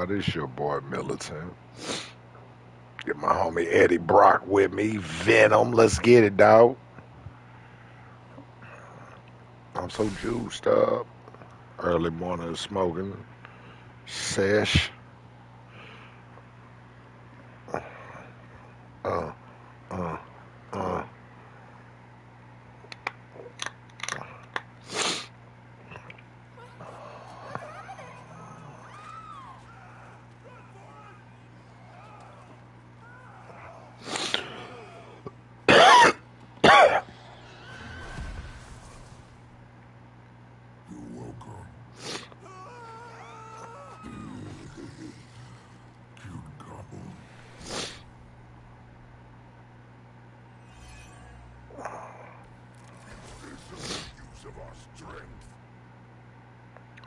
y'all? This your boy Militant. Get my homie Eddie Brock with me. Venom. Let's get it, dog. I'm so juiced up. Early morning smoking. Sesh. Uh, uh, uh.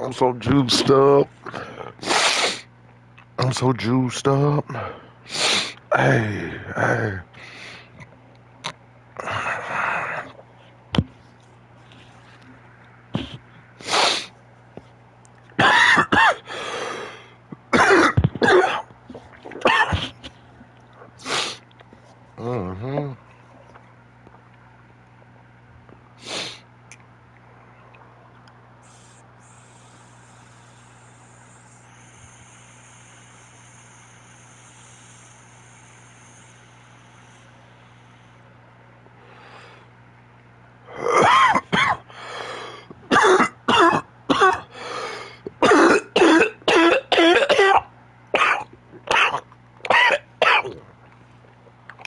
I'm so juiced up. I'm so juiced up. Hey, hey. Mm-hmm.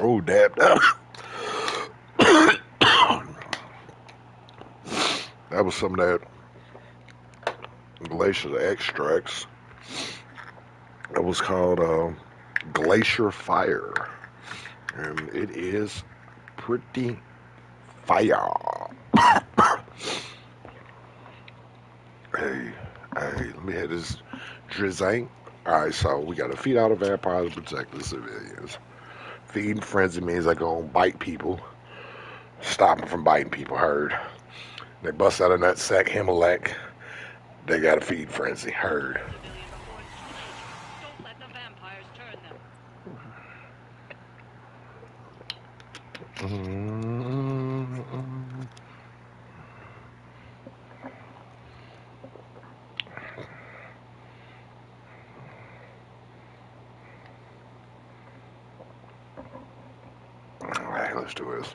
Oh, dab, dab. That was some of that glacier extracts. That was called Glacier Fire. And it is pretty fire. Hey, hey, let me hit this drizzling. Alright, so we gotta feed all the vampires and protect the civilians. Feeding frenzy means I go and bite people. Stop them from biting people, heard. They bust out a nutsack, Himalek. They got a feed frenzy, heard. Mm-hmm. Alright, let's do this.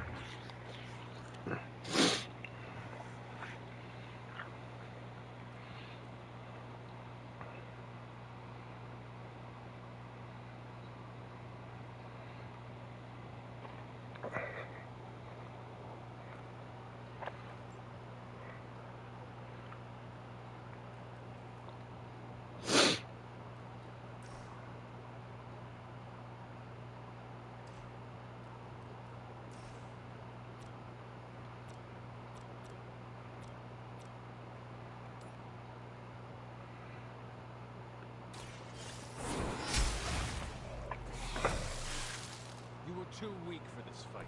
You were too weak for this fight.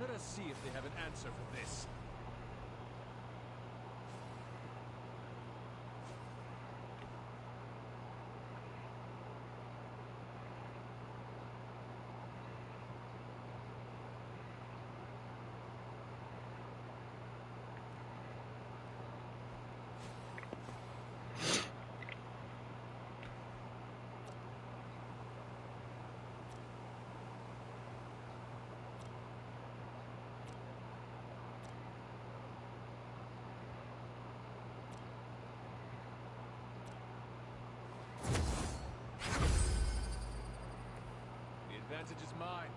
Let us see if they have an answer for this. The advantage is mine.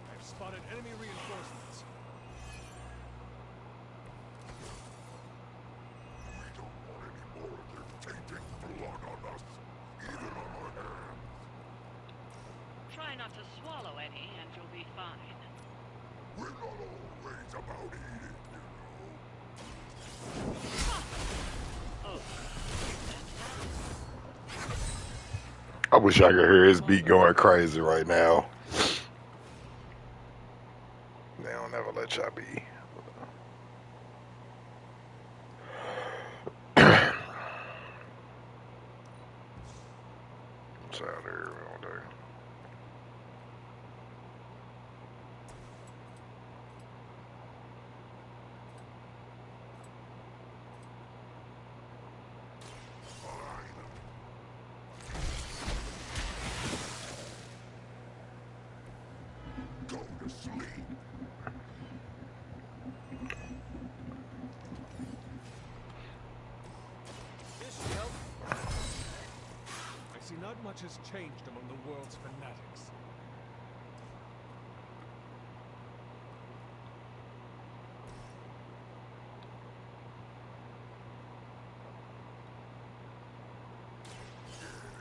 I've spotted enemy reinforcements. We don't want any more of their tainted blood on us, even on our hands. Try not to swallow any, and you'll be fine. We're not always about eating, you know. Oh. I wish I could hear his beat going crazy right now. They don't never let y'all be. What's out there all day? Go to sleep. This should help. I see not much has changed among the world's fanatics.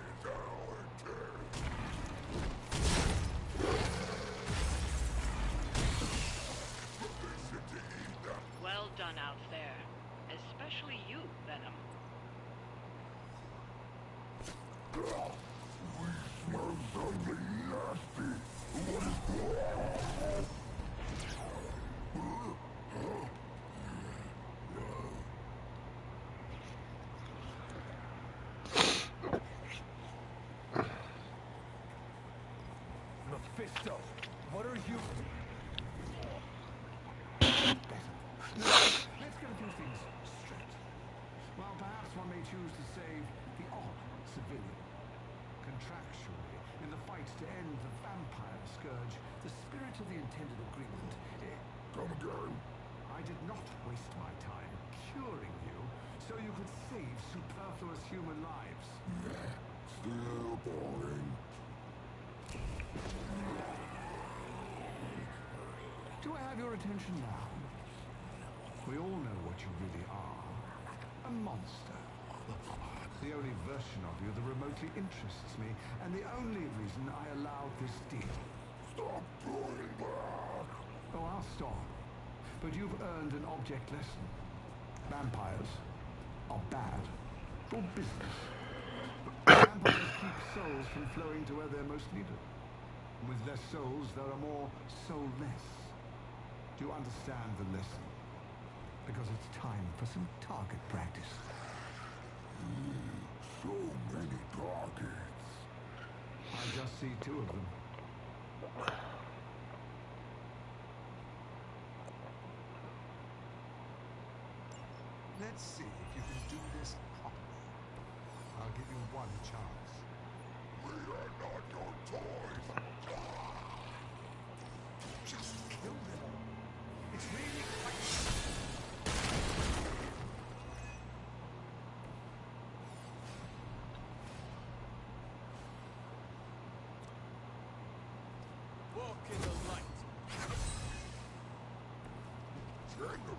It's our turn. Listen to Ethan. Well done out there. Especially you, Venom. We smell something nasty. What is Mephisto, what are you? Let's get a few things straight. While perhaps one may choose to save the odd civilian. Contractually, in the fight to end the vampire scourge, the spirit of the intended agreement... Come again? I did not waste my time curing you so you could save superfluous human lives. Still boring. Do I have your attention now? We all know what you really are. A monster. The only version of you that remotely interests me, and the only reason I allowed this deal. Stop doing that. Oh, I'll stop. But you've earned an object lesson. Vampires are bad for business. Vampires keep souls from flowing to where they're most needed. With less souls, there are more soulless. Do you understand the lesson? Because it's time for some target practice. So many targets. I just see two of them. Let's see if you can do this properly. I'll give you one chance. We are not your toys. Just kill them. It's really quite... Walk in the light. Venom.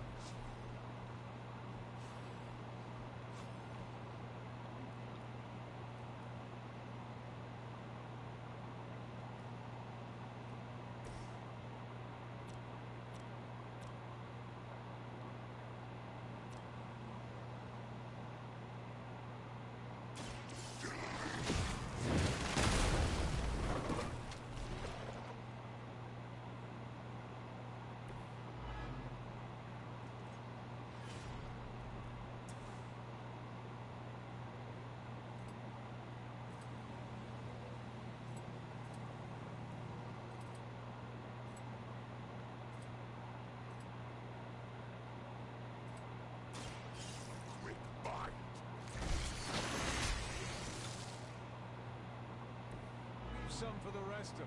some for the rest of us.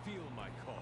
Feel my call.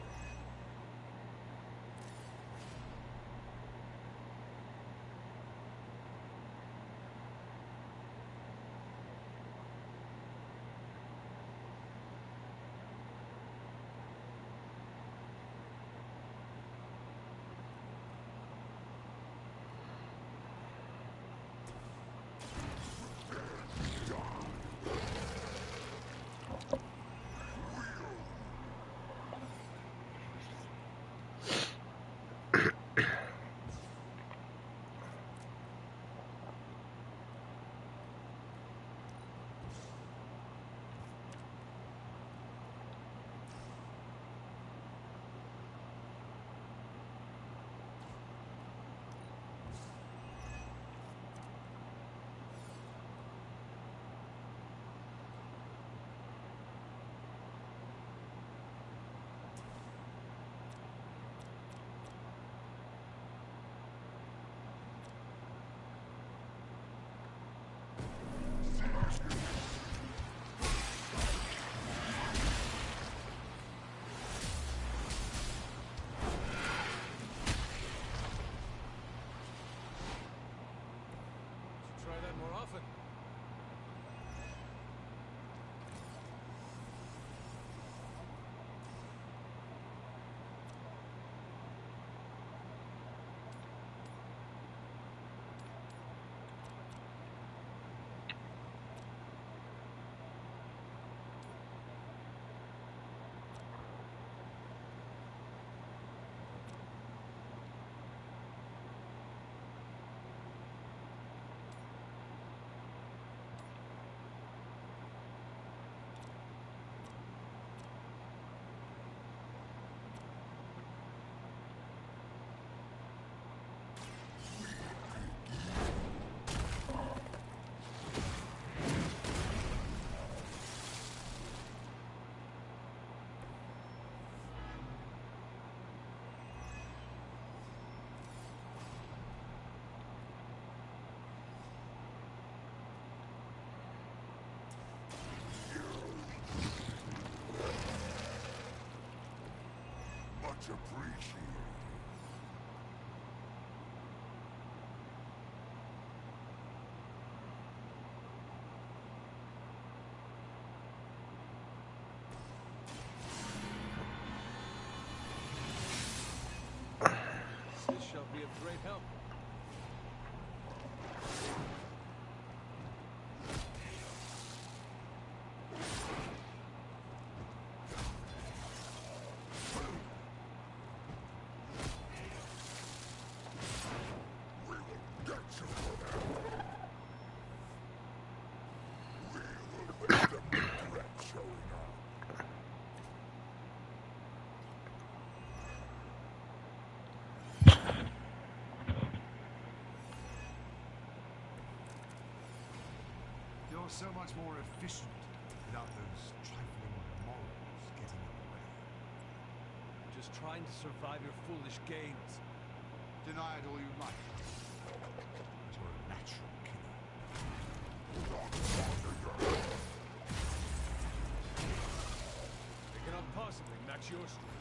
Should try that more often. Much appreciated. This shall be of great help. We will get you for that. We will make them regret showing up. You're so much more efficient without those trifling morals getting in the way. I'm just trying to survive your foolish games. Deny it all you like. But you're a natural killer. They cannot possibly match your strength.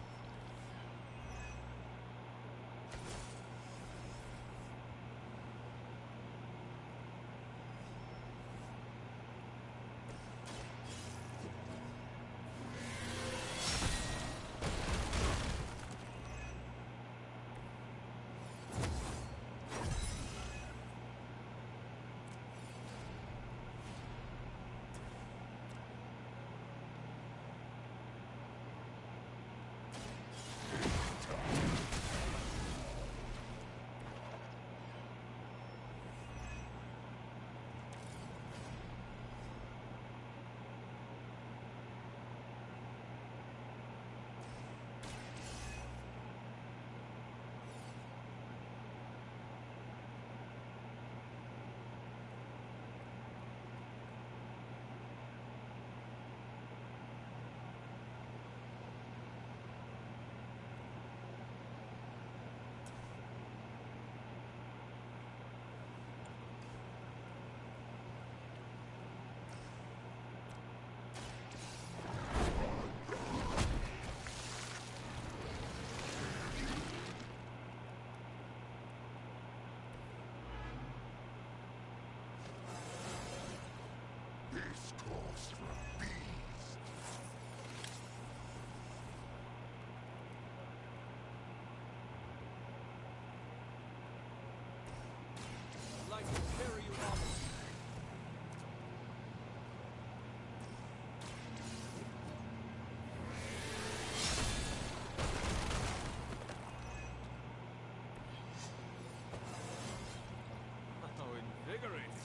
How invigorating.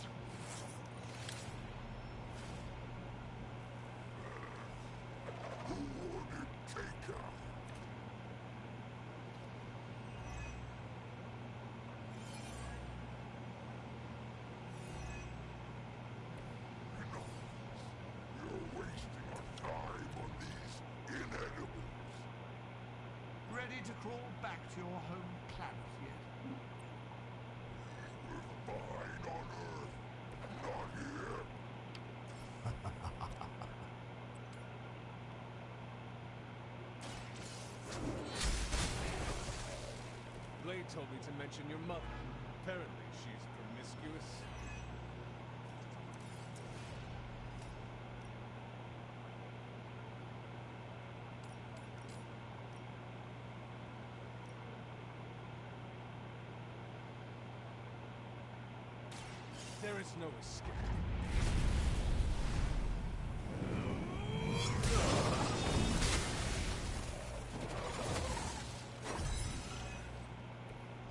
Who would it take out? You're wasting our time on these inedibles. Ready to crawl back to your home planet yet? We're fine on Earth, not here. Blade told me to mention your mother. Apparently, she's promiscuous. There is no escape.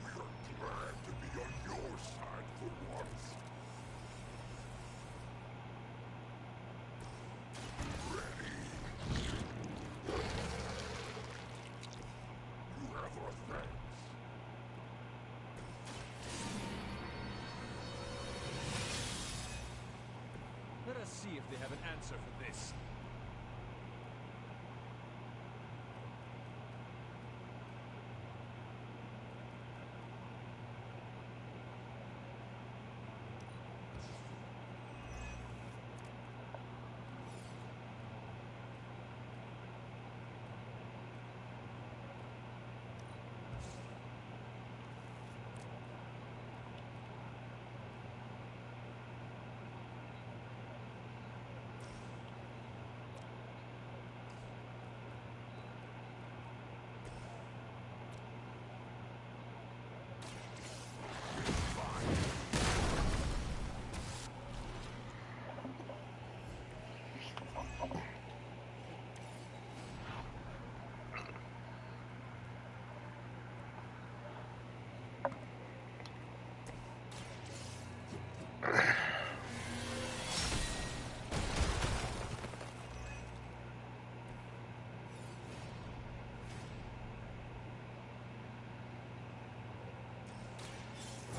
We are glad to be on your side for once. Ready? You have our thanks. Let us see if they have an answer for this.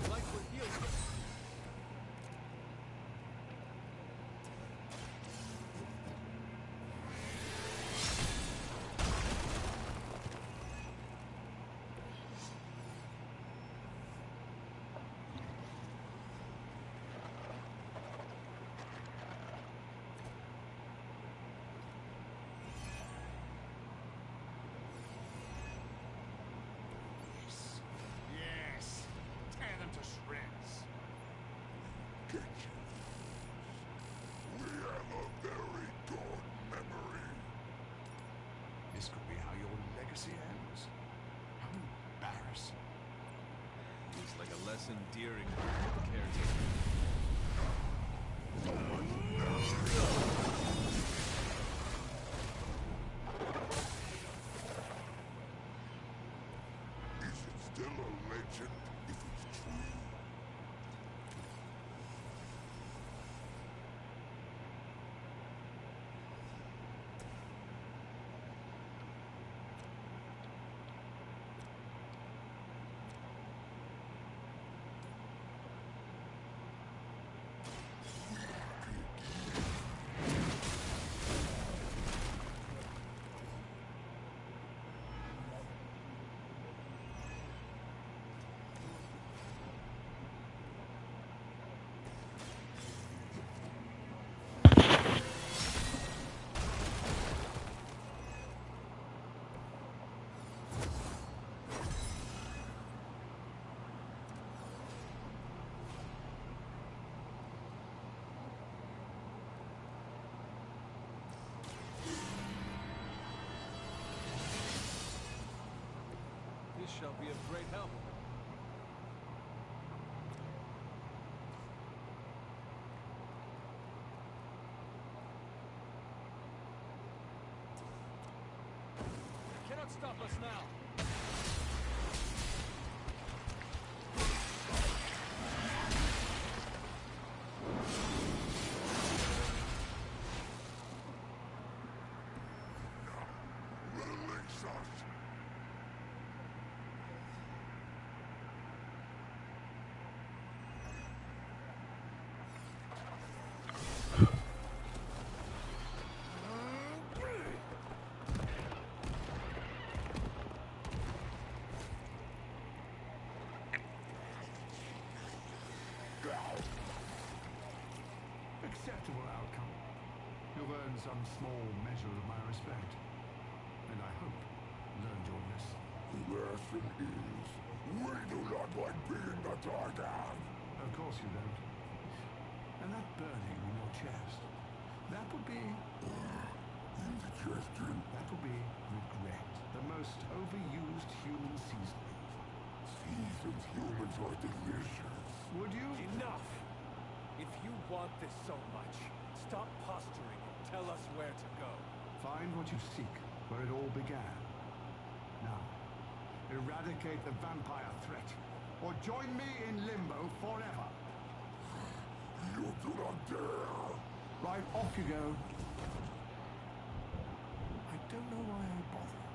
Like what heals them. Yes. Tear them to shreds. Get you. We have a very good memory. This could be how your legacy ends. How embarrassing. It's like a less endearing caretaker. Is it still a legend if it's true? This shall be of great help. cannot stop us now. Release us! Acceptable outcome. You've earned some small measure of my respect. And I hope learned your lesson. The lesson is, we do not like being the target. Of course you don't. And that burning in your chest, that would be... Indigestion. that would be regret. The most overused human seasoning. Seasoned humans are delicious. Would you? Enough! If you want this so much, stop posturing and tell us where to go. Find what you seek, where it all began. Now, eradicate the vampire threat, or join me in limbo forever. You do not dare! Right, off you go. I don't know why I bother.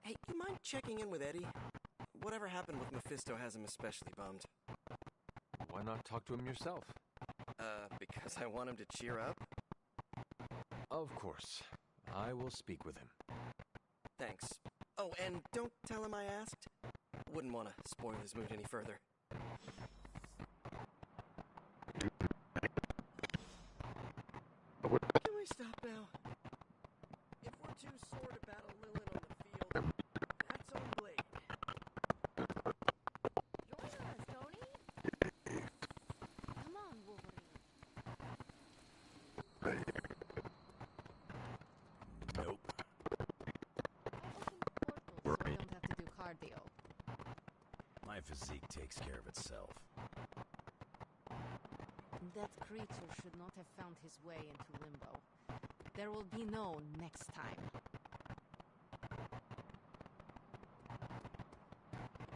Hey, you mind checking in with Eddie? Whatever happened with Mephisto has him especially bummed. Why not talk to him yourself? Because I want him to cheer up? Of course. I will speak with him. Thanks. Oh, and don't tell him I asked. Wouldn't want to spoil his mood any further. Can we stop now? If we're too sore to battle Lilith on the field, that's on Blade. Join us, Tony. Come on, Wolverine. Nope. Open portals so we don't have to do cardio. My physique takes care of itself. That creature should not have found his way into limbo. There will be no next time.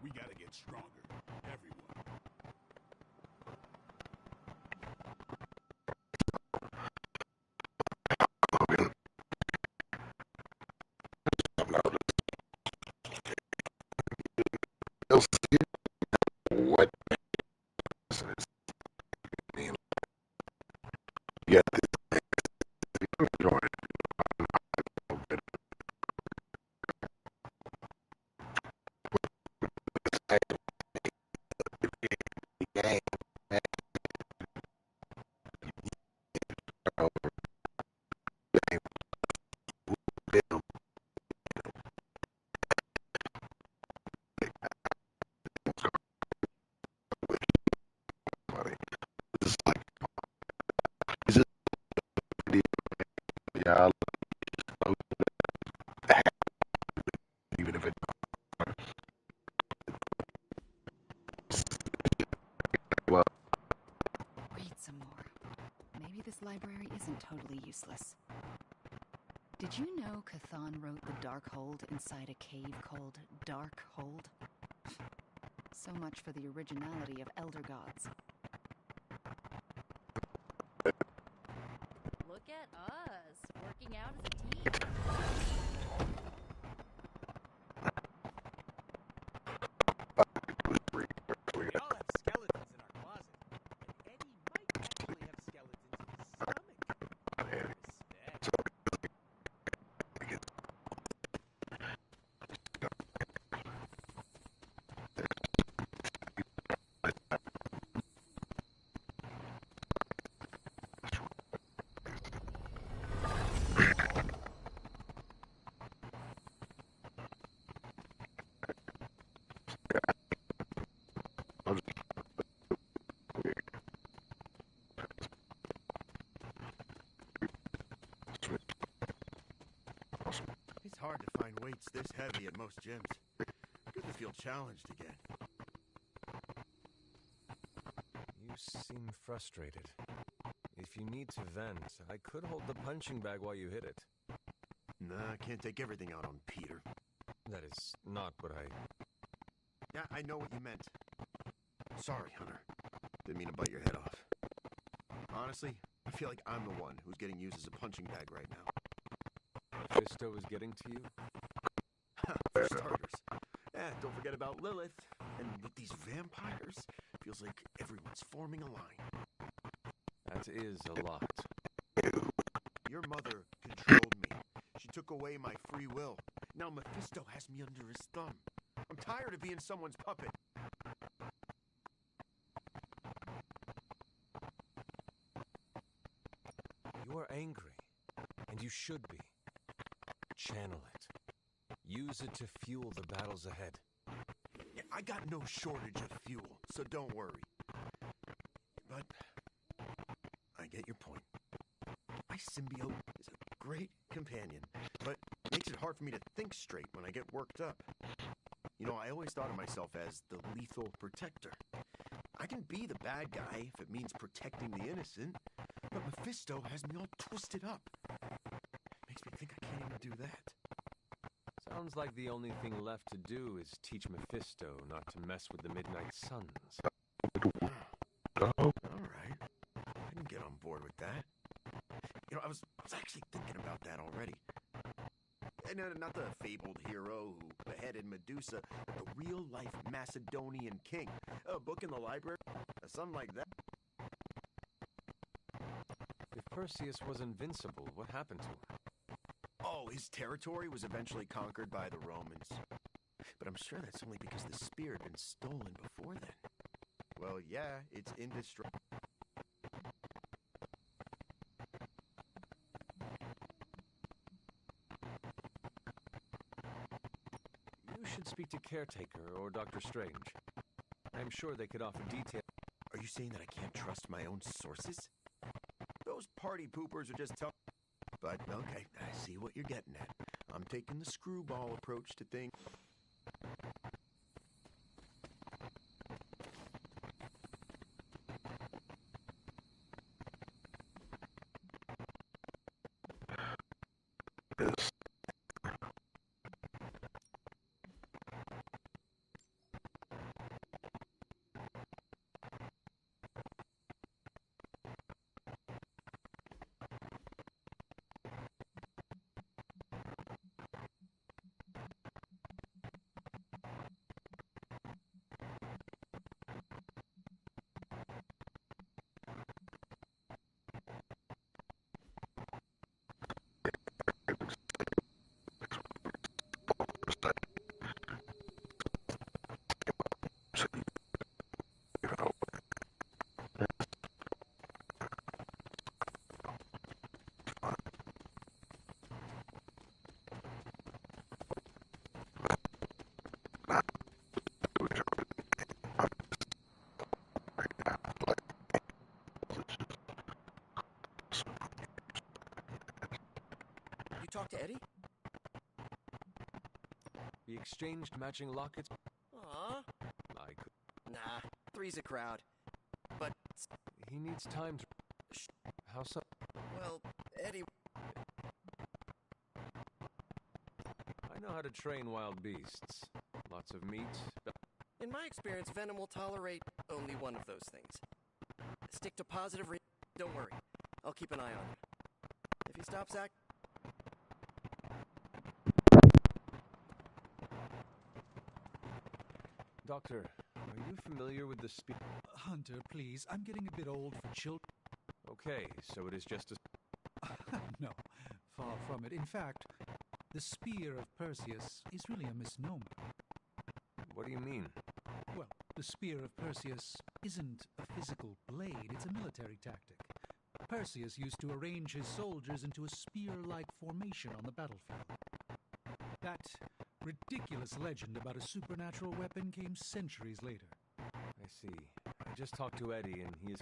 We gotta get stronger. Everyone. You'll see what this is. Yeah, this joint. Game. Yeah, even if it well, Read some more. Maybe this library isn't totally useless. Did you know Cthon wrote the Darkhold inside a cave called Darkhold? So much for the originality of Elder Gods. Look at us, working out as a team. We all have skeletons in our closet. And Eddie might actually have skeletons in his stomach. Respect. It's hard to find weights this heavy at most gyms. Good to feel challenged again. You seem frustrated. If you need to vent, I could hold the punching bag while you hit it. Nah, I can't take everything out on Peter. That is not what I... Yeah, I know what you meant. Sorry, Hunter. Didn't mean to bite your head off. Honestly, I feel like I'm the one who's getting used as a punching bag right now. Mephisto is getting to you? For starters. Don't forget about Lilith. And with these vampires, feels like everyone's forming a line. That is a lot. Your mother controlled me. She took away my free will. Now Mephisto has me under his thumb. I'm tired of being someone's puppet. You are angry, and you should be. Channel it. Use it to fuel the battles ahead. Yeah, I got no shortage of fuel, so don't worry. But I get your point. My symbiote is a great companion, but makes it hard for me to think straight when I get worked up. You know, I always thought of myself as the lethal protector. I can be the bad guy if it means protecting the innocent, but Mephisto has me all twisted up. Makes me think I can't even do that. Sounds like the only thing left to do is teach Mephisto not to mess with the Midnight Suns. All right. I can get on board with that. You know, I was actually thinking about that already. And not the fabled hero who beheaded Medusa with the real-life Macedonian king. A book in the library? Something like that. If Perseus was invincible, what happened to him? Oh, his territory was eventually conquered by the Romans. But I'm sure that's only because the spear had been stolen before then. Well, yeah, it's indestructible. You should speak to Caretaker or Dr. Strange. I'm sure they could offer detail. Are you saying that I can't trust my own sources? Those party poopers are just telling. But, okay, I see what you're getting at. I'm taking the screwball approach to things. This. You talked to Eddie? We exchanged matching lockets. Aw. I could. Nah, three's a crowd. But, He needs time to. How so? well, Eddie... I know how to train wild beasts. Lots of meat. In my experience, Venom will tolerate only one of those things. Stick to positive Don't worry. I'll keep an eye on him. If he stops acting... Doctor, are you familiar with the Hunter, please. I'm getting a bit old for children. Okay, so it is just a... No, far from it. In fact, the spear of Perseus is really a misnomer. What do you mean? Well, the spear of Perseus isn't a physical blade, it's a military tactic. Perseus used to arrange his soldiers into a spear-like formation on the battlefield. That ridiculous legend about a supernatural weapon came centuries later. I see. I just talked to Eddie and he is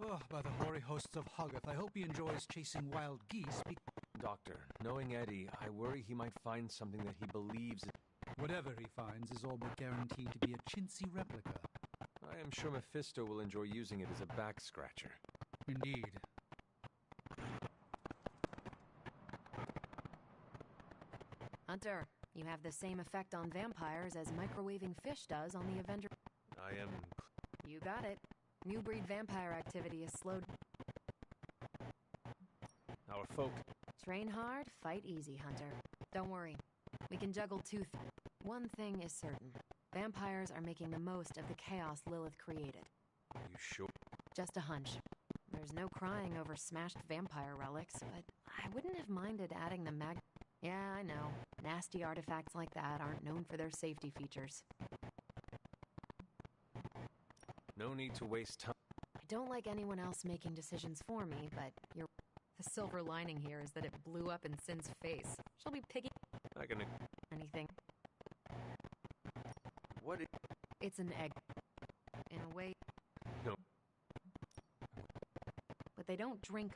Oh, by the hoary hosts of Hoggoth, I hope he enjoys chasing wild geese. Doctor, knowing Eddie, I worry he might find something that he believes... Whatever he finds is all but guaranteed to be a chintzy replica. I am sure Mephisto will enjoy using it as a back-scratcher. Indeed. Hunter, you have the same effect on vampires as microwaving fish does on the Avenger. I am... You got it. New breed vampire activity is slowed. Our folk... Train hard, fight easy, Hunter. Don't worry. We can juggle two One thing is certain. Vampires are making the most of the chaos Lilith created. Are you sure? Just a hunch. There's no crying over smashed vampire relics, but I wouldn't have minded adding the mag... Yeah, I know. Nasty artifacts like that aren't known for their safety features. No need to waste time. I don't like anyone else making decisions for me, but you're... The silver lining here is that it blew up in Sin's face. She'll be picking... I can... anything. What is... It's an egg. In a way... No. But they don't drink...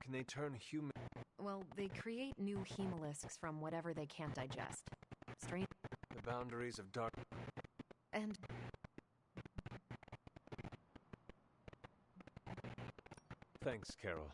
Can they turn human... Well, they create new hemolisks from whatever they can't digest. Strange... The boundaries of dark... And... Thanks, Carol.